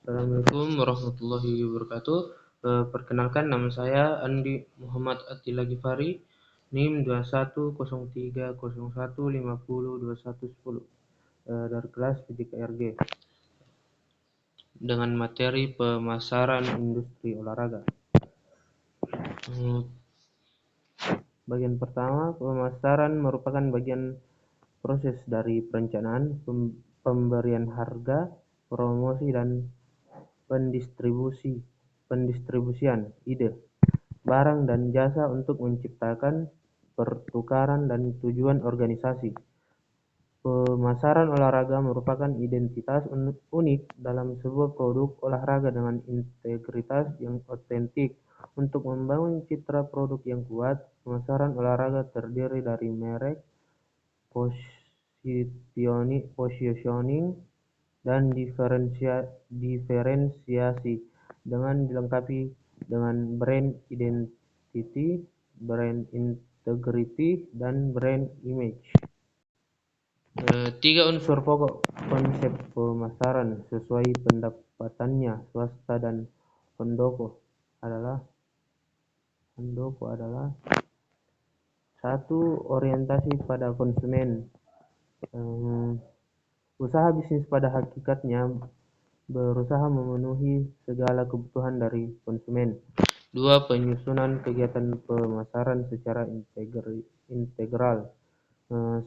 Assalamualaikum warahmatullahi wabarakatuh. Perkenalkan, nama saya Andi Muhammad Attila Gifari, NIM 210301502110, dari kelas PJKRG, dengan materi pemasaran industri olahraga. Bagian pertama, pemasaran merupakan bagian proses dari perencanaan, pemberian harga, promosi, dan pendistribusian ide, barang dan jasa untuk menciptakan pertukaran dan tujuan organisasi. Pemasaran olahraga merupakan identitas unik dalam sebuah produk olahraga dengan integritas yang otentik. Untuk membangun citra produk yang kuat, pemasaran olahraga terdiri dari merek, positioning, dan diferensiasi, dengan dilengkapi dengan brand identity, brand integrity, dan brand image. 3 unsur pokok konsep pemasaran sesuai pendapatannya swasta dan Handoko adalah 1. Orientasi pada konsumen. Usaha bisnis pada hakikatnya berusaha memenuhi segala kebutuhan dari konsumen. 2. Penyusunan kegiatan pemasaran secara integral.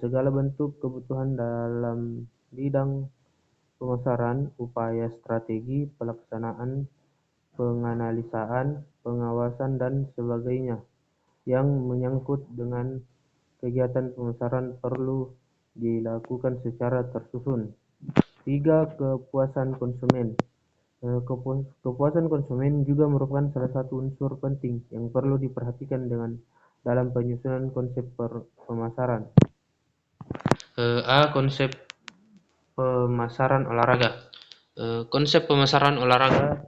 Segala bentuk kebutuhan dalam bidang pemasaran, upaya strategi, pelaksanaan, penganalisaan, pengawasan, dan sebagainya yang menyangkut dengan kegiatan pemasaran perlu dilakukan secara tersusun. 3. Kepuasan konsumen. Kepuasan konsumen juga merupakan salah satu unsur penting yang perlu diperhatikan dalam penyusunan konsep pemasaran. Konsep pemasaran olahraga. Konsep pemasaran olahraga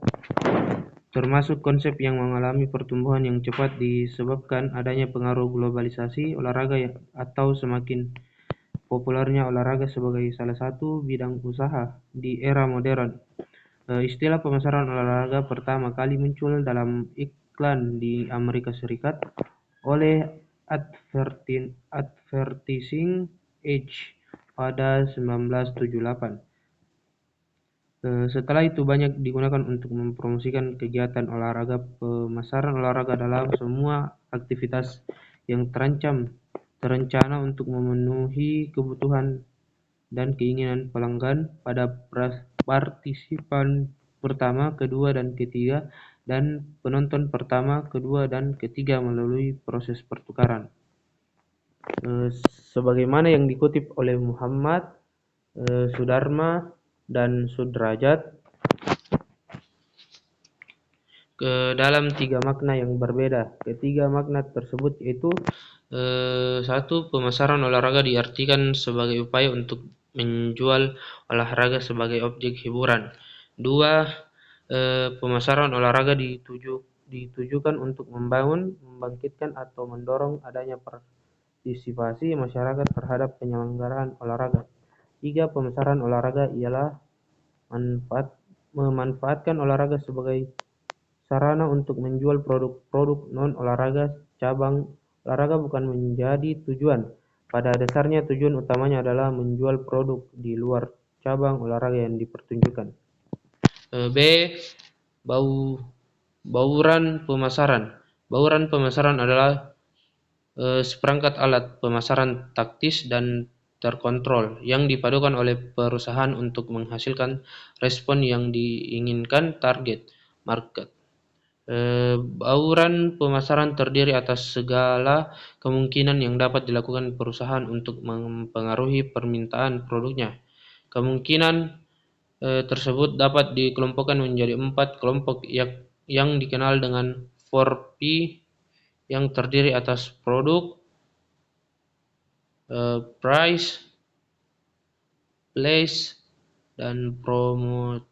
termasuk konsep yang mengalami pertumbuhan yang cepat disebabkan adanya pengaruh globalisasi olahraga atau semakin populernya olahraga sebagai salah satu bidang usaha di era modern. Istilah pemasaran olahraga pertama kali muncul dalam iklan di Amerika Serikat oleh Advertising Age pada 1978. Setelah itu banyak digunakan untuk mempromosikan kegiatan olahraga. Pemasaran olahraga adalah semua aktivitas yang terencana untuk memenuhi kebutuhan dan keinginan pelanggan pada partisipan pertama, kedua, dan ketiga, dan penonton pertama, kedua, dan ketiga melalui proses pertukaran. Sebagaimana yang dikutip oleh Muhammad, Sudarma, dan Sudrajat dalam 3 makna yang berbeda. Ketiga makna tersebut yaitu: 1. Pemasaran olahraga diartikan sebagai upaya untuk menjual olahraga sebagai objek hiburan. 2. Pemasaran olahraga ditujukan untuk membangkitkan atau mendorong adanya partisipasi masyarakat terhadap penyelenggaraan olahraga. 3. Pemasaran olahraga ialah memanfaatkan olahraga sebagai sarana untuk menjual produk-produk non-olahraga. Cabang olahraga bukan menjadi tujuan. Pada dasarnya tujuan utamanya adalah menjual produk di luar cabang olahraga yang dipertunjukkan. B. Bauran pemasaran. Bauran pemasaran adalah seperangkat alat pemasaran taktis dan terkontrol yang dipadukan oleh perusahaan untuk menghasilkan respon yang diinginkan target market. Bauran pemasaran terdiri atas segala kemungkinan yang dapat dilakukan perusahaan untuk mempengaruhi permintaan produknya. Kemungkinan tersebut dapat dikelompokkan menjadi 4 kelompok yang dikenal dengan 4P, yang terdiri atas produk, price, place, dan promotion.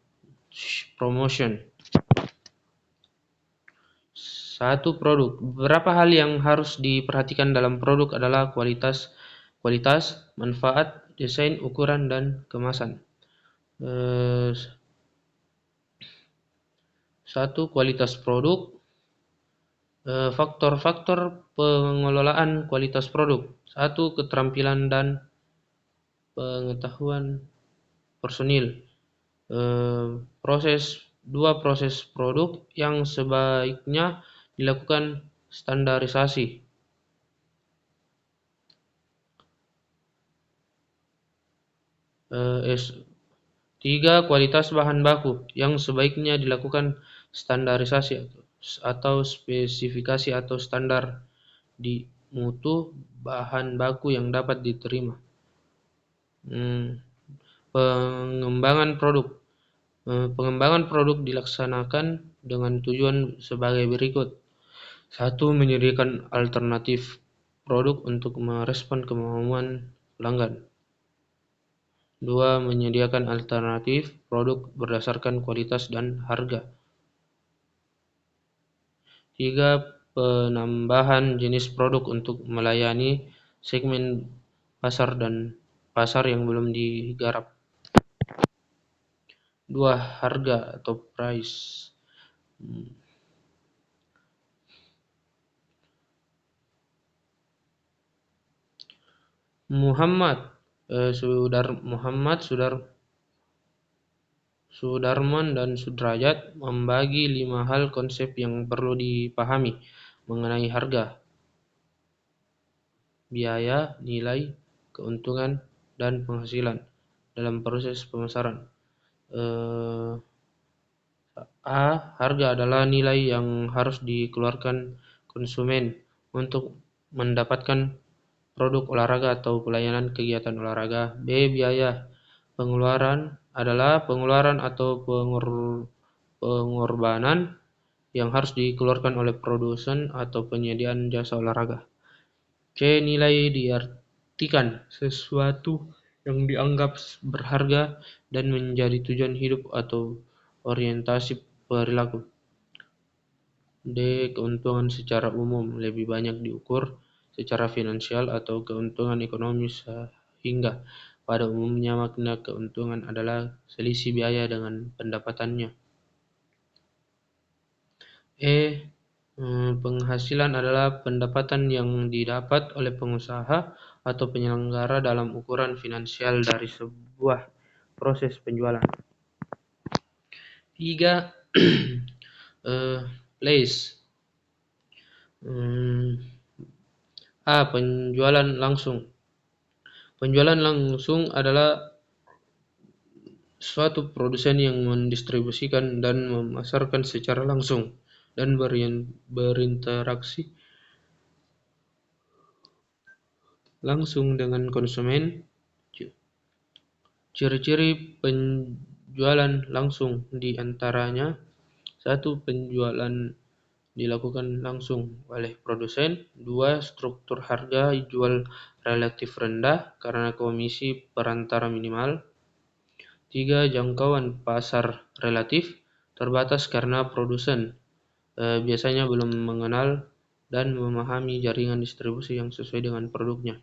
1. Produk. Beberapa hal yang harus diperhatikan dalam produk adalah kualitas, manfaat, desain, ukuran, dan kemasan. 1. Kualitas produk. Faktor-faktor pengelolaan kualitas produk. 1. Keterampilan dan pengetahuan personil. Proses produk yang sebaiknya dilakukan standarisasi. 3. Kualitas bahan baku yang sebaiknya dilakukan standarisasi atau spesifikasi atau standar di mutu bahan baku yang dapat diterima. Pengembangan produk. Pengembangan produk dilaksanakan dengan tujuan sebagai berikut. 1. Menyediakan alternatif produk untuk merespon kemauan pelanggan. 2. Menyediakan alternatif produk berdasarkan kualitas dan harga. 3. Penambahan jenis produk untuk melayani segmen pasar yang belum digarap. 2. Harga atau price. Muhammad Sudarman dan Sudrajat membagi 5 hal konsep yang perlu dipahami mengenai harga, biaya, nilai, keuntungan, dan penghasilan dalam proses pemasaran. A. Harga adalah nilai yang harus dikeluarkan konsumen untuk mendapatkan produk olahraga atau pelayanan kegiatan olahraga. B. Biaya. Pengeluaran adalah pengeluaran atau pengorbanan yang harus dikeluarkan oleh produsen atau penyediaan jasa olahraga. C. Nilai diartikan sesuatu yang dianggap berharga dan menjadi tujuan hidup atau orientasi perilaku. D. Keuntungan secara umum lebih banyak diukur secara finansial atau keuntungan ekonomi, sehingga pada umumnya makna keuntungan adalah selisih biaya dengan pendapatannya. E. Penghasilan adalah pendapatan yang didapat oleh pengusaha atau penyelenggara dalam ukuran finansial dari sebuah proses penjualan. 3. Place. A. Penjualan langsung. Penjualan langsung adalah suatu produsen yang mendistribusikan dan memasarkan secara langsung dan berinteraksi langsung dengan konsumen. Ciri-ciri penjualan langsung di antaranya: 1. Penjualan dilakukan langsung oleh produsen. 2. Struktur harga jual relatif rendah karena komisi perantara minimal. 3. Jangkauan pasar relatif terbatas karena produsen biasanya belum mengenal dan memahami jaringan distribusi yang sesuai dengan produknya.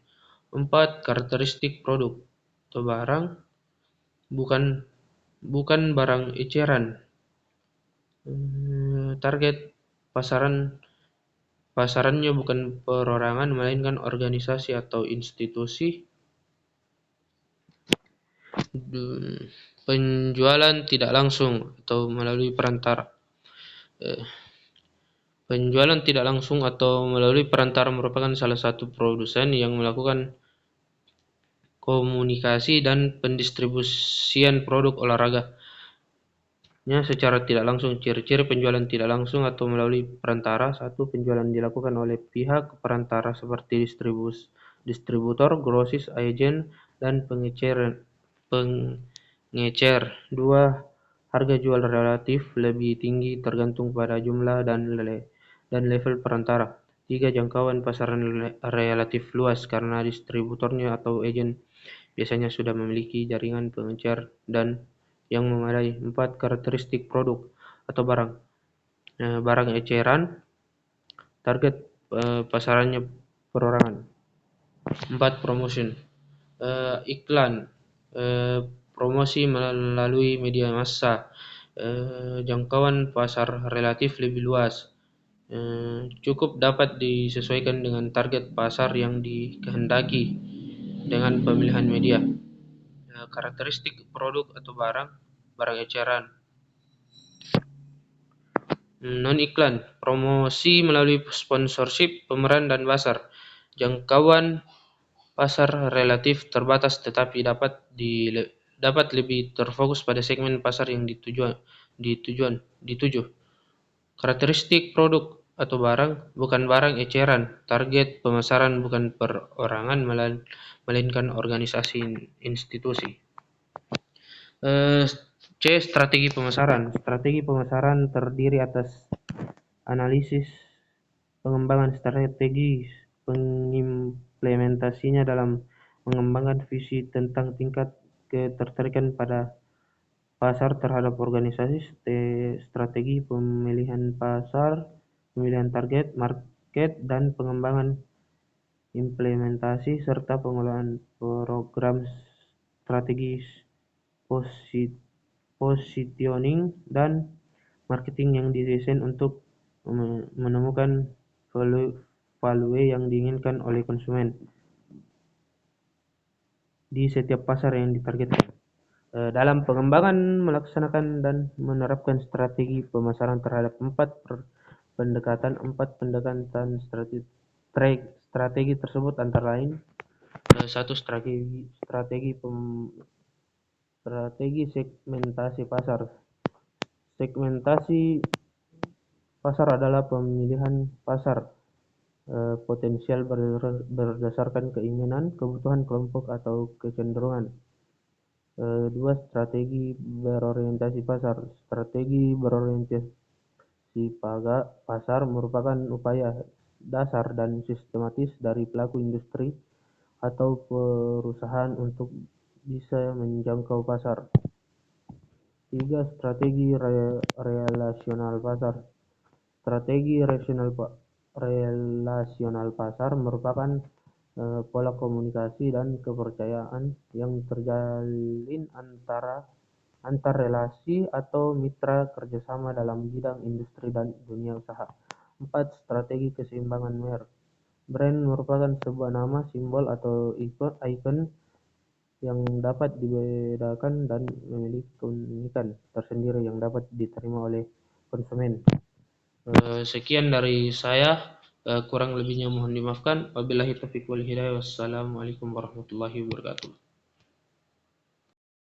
4. Karakteristik produk atau barang. Bukan barang eceran. Target pasarannya bukan perorangan melainkan organisasi atau institusi. Penjualan tidak langsung atau melalui perantara. Penjualan tidak langsung atau melalui perantara merupakan salah satu produsen yang melakukan komunikasi dan pendistribusian produk olahraga secara tidak langsung. Ciri-ciri penjualan tidak langsung atau melalui perantara. 1. Penjualan dilakukan oleh pihak perantara seperti distributor, grosis, agen, dan pengecer. 2. Harga jual relatif lebih tinggi tergantung pada jumlah dan level perantara. 3. Jangkauan pasaran relatif luas karena distributornya atau agen biasanya sudah memiliki jaringan pengecer dan yang memadai. 4. Karakteristik produk atau barang. Barang eceran, target pasarannya perorangan. 4. Promotion. Iklan, promosi melalui media massa, Jangkauan pasar relatif lebih luas, cukup dapat disesuaikan dengan target pasar yang dikehendaki dengan pemilihan media. Karakteristik produk atau barang eceran. Non-iklan, promosi melalui sponsorship, pemeran, dan basar. Jangkauan pasar relatif terbatas tetapi dapat lebih terfokus pada segmen pasar yang dituju. Karakteristik produk atau barang, bukan barang eceran. Target pemasaran bukan perorangan melainkan organisasi institusi. C. Strategi pemasaran. Strategi pemasaran terdiri atas analisis pengembangan strategi, pengimplementasinya dalam mengembangkan visi tentang tingkat ketertarikan pada pasar terhadap organisasi, strategi pemilihan pasar, pemilihan target market, dan pengembangan implementasi, serta pengelolaan program strategis, positioning, dan marketing yang didesain untuk menemukan value yang diinginkan oleh konsumen di setiap pasar yang ditargetkan. Dalam pengembangan, melaksanakan, dan menerapkan strategi pemasaran terhadap empat pendekatan strategi tersebut antara lain: satu, strategi segmentasi pasar. Segmentasi pasar adalah pemilihan pasar potensial berdasarkan keinginan, kebutuhan kelompok, atau kecenderungan. Dua, strategi berorientasi pasar. Strategi berorientasi pasar merupakan upaya dasar dan sistematis dari pelaku industri atau perusahaan untuk bisa menjangkau pasar. Tiga, strategi relasional pasar. Strategi relasional pasar merupakan pola komunikasi dan kepercayaan yang terjalin antar relasi atau mitra kerjasama dalam bidang industri dan dunia usaha. Empat, strategi keseimbangan merek. Brand merupakan sebuah nama, simbol, atau ikon yang dapat dibedakan dan memiliki keunikan tersendiri yang dapat diterima oleh konsumen. Sekian dari saya. Kurang lebihnya mohon dimaafkan. Wabillahi taufiq wal hidayah. Wassalamualaikum warahmatullahi wabarakatuh.